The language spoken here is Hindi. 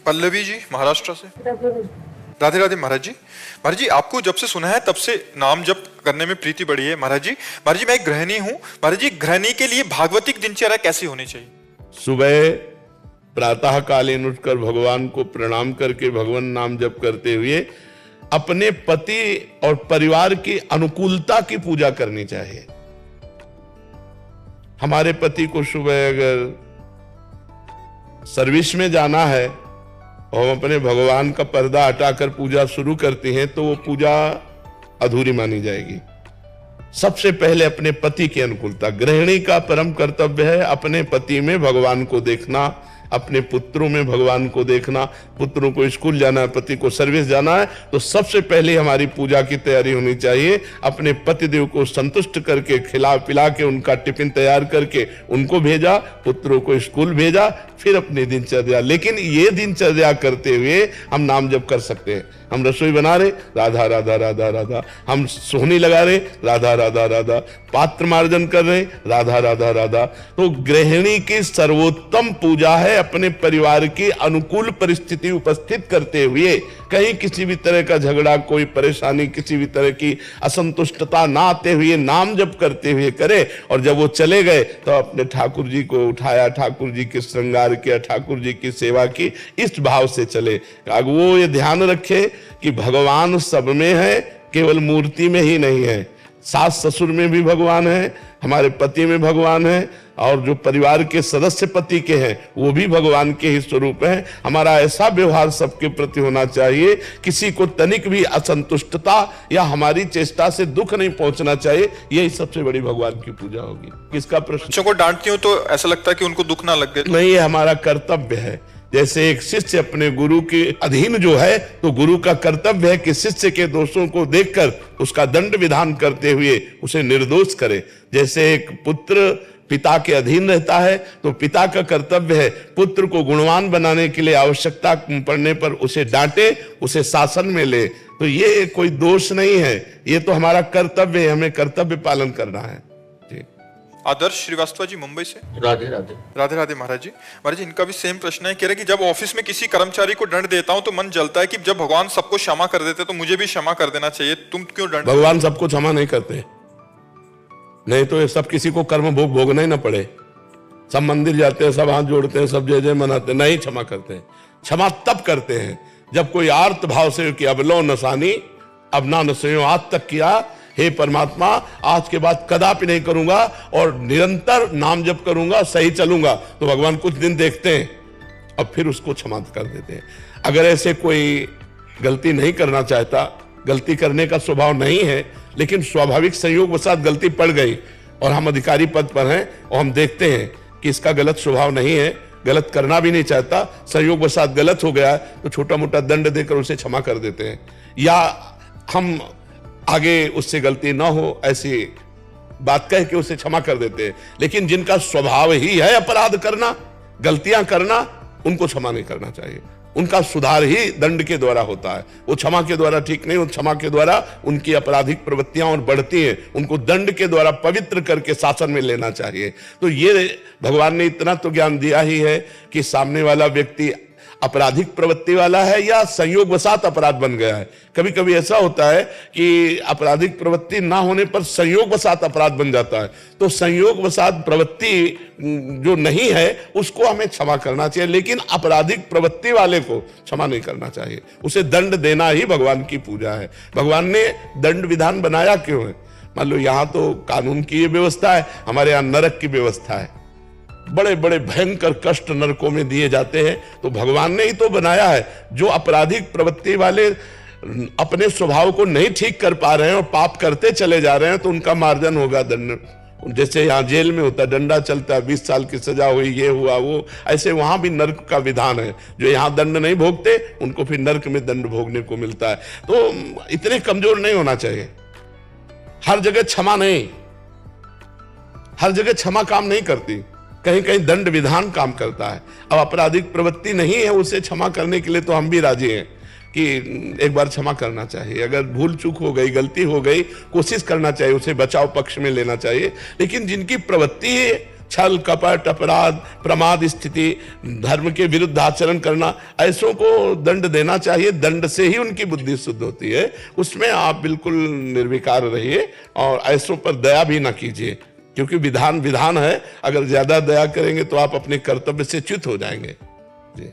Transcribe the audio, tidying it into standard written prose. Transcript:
पल्लवी जी महाराष्ट्र से। राधे राधे महाराज जी। महाराज जी, आपको जब से सुना है तब से नाम जप करने में प्रीति बढ़ी है। महाराज जी मैं एक गृहिणी हूँ। महाराज जी, गृहिणी के लिए भागवतिक दिनचर्या कैसी होनी चाहिए? सुबह प्रातः कालीन उठकर भगवान को प्रणाम करके भगवान नाम जप करते हुए अपने पति और परिवार की अनुकूलता की पूजा करनी चाहिए। हमारे पति को सुबह अगर सर्विस में जाना है और हम अपने भगवान का पर्दा हटाकर पूजा शुरू करते हैं तो वो पूजा अधूरी मानी जाएगी। सबसे पहले अपने पति की अनुकूलता। गृहिणी का परम कर्तव्य है अपने पति में भगवान को देखना, अपने पुत्रों में भगवान को देखना। पुत्रों को स्कूल जाना है, पति को सर्विस जाना है, तो सबसे पहले हमारी पूजा की तैयारी होनी चाहिए। अपने पतिदेव को संतुष्ट करके खिला पिला के उनका टिफिन तैयार करके उनको भेजा, पुत्रों को स्कूल भेजा, फिर अपनी दिनचर्या। लेकिन ये दिनचर्या करते हुए हम नाम जप कर सकते हैं। हम रसोई बना रहे, राधा राधा राधा राधा, हम सोहनी लगा रहे, राधा राधा राधा, पात्र मार्जन कर रहे, राधा राधा राधा। तो गृहिणी की सर्वोत्तम पूजा है अपने परिवार की अनुकूल परिस्थिति उपस्थित करते हुए कहीं किसी भी तरह का झगड़ा, कोई परेशानी, किसी भी तरह की असंतुष्टता ना आते हुए नाम जप करते हुए करे। और जब वो चले गए तो अपने ठाकुर जी को उठाया, ठाकुर जी के श्रृंगार किया, ठाकुर जी की सेवा की, इस भाव से चले। अब वो ये ध्यान रखे कि भगवान सब में है, केवल मूर्ति में ही नहीं है। सास ससुर में भी भगवान है, हमारे पति में भगवान है, और जो परिवार के सदस्य पति के हैं वो भी भगवान के ही स्वरूप हैं। हमारा ऐसा व्यवहार सबके प्रति होना चाहिए, किसी को तनिक भी असंतुष्टता या हमारी चेष्टा से दुख नहीं पहुंचना चाहिए। यही सबसे बड़ी भगवान की पूजा होगी। किसका प्रश्न? बच्चों को डांटती हूँ तो ऐसा लगता है कि उनको दुख ना लगे। नहीं, ये हमारा कर्तव्य है। जैसे एक शिष्य अपने गुरु के अधीन जो है, तो गुरु का कर्तव्य है कि शिष्य के दोषों को देखकर उसका दंड विधान करते हुए उसे निर्दोष करे। जैसे एक पुत्र पिता के अधीन रहता है तो पिता का कर्तव्य है पुत्र को गुणवान बनाने के लिए आवश्यकता पड़ने पर उसे डांटे, उसे शासन में ले। तो ये कोई दोष नहीं है, ये तो हमारा कर्तव्य है, हमें कर्तव्य पालन करना है। जी। आदर्श श्रीवास्तव जी मुंबई से। राधे राधे। राधे राधे महाराज जी। महाराज जी, इनका भी सेम प्रश्न है। कह रहे कि जब ऑफिस में किसी कर्मचारी को दंड देता हूं तो मन जलता है कि जब भगवान सबको क्षमा कर देते तो मुझे भी क्षमा कर देना चाहिए, तुम क्यों दंड? भगवान सबको क्षमा नहीं करते, नहीं तो ये सब किसी को कर्म भोग भोगना ही ना पड़े। सब मंदिर जाते हैं, सब हाथ जोड़ते हैं, सब जय जय मनाते हैं, नहीं क्षमा करते हैं। क्षमा तब करते हैं जब कोई आर्त भाव से कि अब लो नसानी अब ना नसो आज तक किया, हे परमात्मा आज के बाद कदापि नहीं करूंगा और निरंतर नाम जप करूंगा, सही चलूंगा। तो भगवान कुछ दिन देखते हैं और फिर उसको क्षमा कर देते हैं। अगर ऐसे कोई गलती नहीं करना चाहता, गलती करने का स्वभाव नहीं है, लेकिन स्वाभाविक संयोग के साथ गलती पड़ गई और हम अधिकारी पद पर हैं और हम देखते हैं कि इसका गलत स्वभाव नहीं है, गलत करना भी नहीं चाहता, संयोग के साथ गलत हो गया, तो छोटा मोटा दंड देकर उसे क्षमा कर देते हैं। या हम आगे उससे गलती ना हो ऐसी बात कह के उसे क्षमा कर देते हैं। लेकिन जिनका स्वभाव ही है अपराध करना, गलतियां करना, उनको क्षमा नहीं करना चाहिए। उनका सुधार ही दंड के द्वारा होता है, वो क्षमा के द्वारा ठीक नहीं। क्षमा के द्वारा उनकी आपराधिक प्रवृत्तियां और बढ़ती हैं, उनको दंड के द्वारा पवित्र करके शासन में लेना चाहिए। तो ये भगवान ने इतना तो ज्ञान दिया ही है कि सामने वाला व्यक्ति आपराधिक प्रवृत्ति वाला है या संयोगवशात अपराध बन गया है। कभी कभी ऐसा होता है कि आपराधिक प्रवृत्ति ना होने पर संयोगवशात अपराध बन जाता है। तो संयोगवशात प्रवृत्ति जो नहीं है उसको हमें क्षमा करना चाहिए, लेकिन आपराधिक प्रवृत्ति वाले को क्षमा नहीं करना चाहिए। उसे दंड देना ही भगवान की पूजा है। भगवान ने दंड विधान बनाया क्यों है? मान लो यहाँ तो कानून की व्यवस्था है, हमारे यहाँ नरक की व्यवस्था है। बड़े बड़े भयंकर कष्ट नरकों में दिए जाते हैं, तो भगवान ने ही तो बनाया है। जो आपराधिक प्रवृत्ति वाले अपने स्वभाव को नहीं ठीक कर पा रहे हैं और पाप करते चले जा रहे हैं, तो उनका मार्जन होगा दंड। जैसे यहाँ जेल में होता है, डंडा चलता है, 20 साल की सजा हुई, ये हुआ वो, ऐसे वहां भी नर्क का विधान है। जो यहाँ दंड नहीं भोगते उनको फिर नर्क में दंड भोगने को मिलता है। तो इतने कमजोर नहीं होना चाहिए। हर जगह क्षमा नहीं, हर जगह क्षमा काम नहीं करती, कहीं कहीं दंड विधान काम करता है। अब आपराधिक प्रवृत्ति नहीं है, उसे क्षमा करने के लिए तो हम भी राजी हैं कि एक बार क्षमा करना चाहिए। अगर भूल चूक हो गई, गलती हो गई, कोशिश करना चाहिए, उसे बचाव पक्ष में लेना चाहिए। लेकिन जिनकी प्रवृत्ति छल कपट अपराध प्रमाद स्थिति धर्म के विरुद्ध आचरण करना, ऐसों को दंड देना चाहिए। दंड से ही उनकी बुद्धि शुद्ध होती है। उसमें आप बिल्कुल निर्विकार रहिए और ऐसों पर दया भी ना कीजिए, क्योंकि विधान विधान है। अगर ज्यादा दया करेंगे तो आप अपने कर्तव्य से च्युत हो जाएंगे। जी।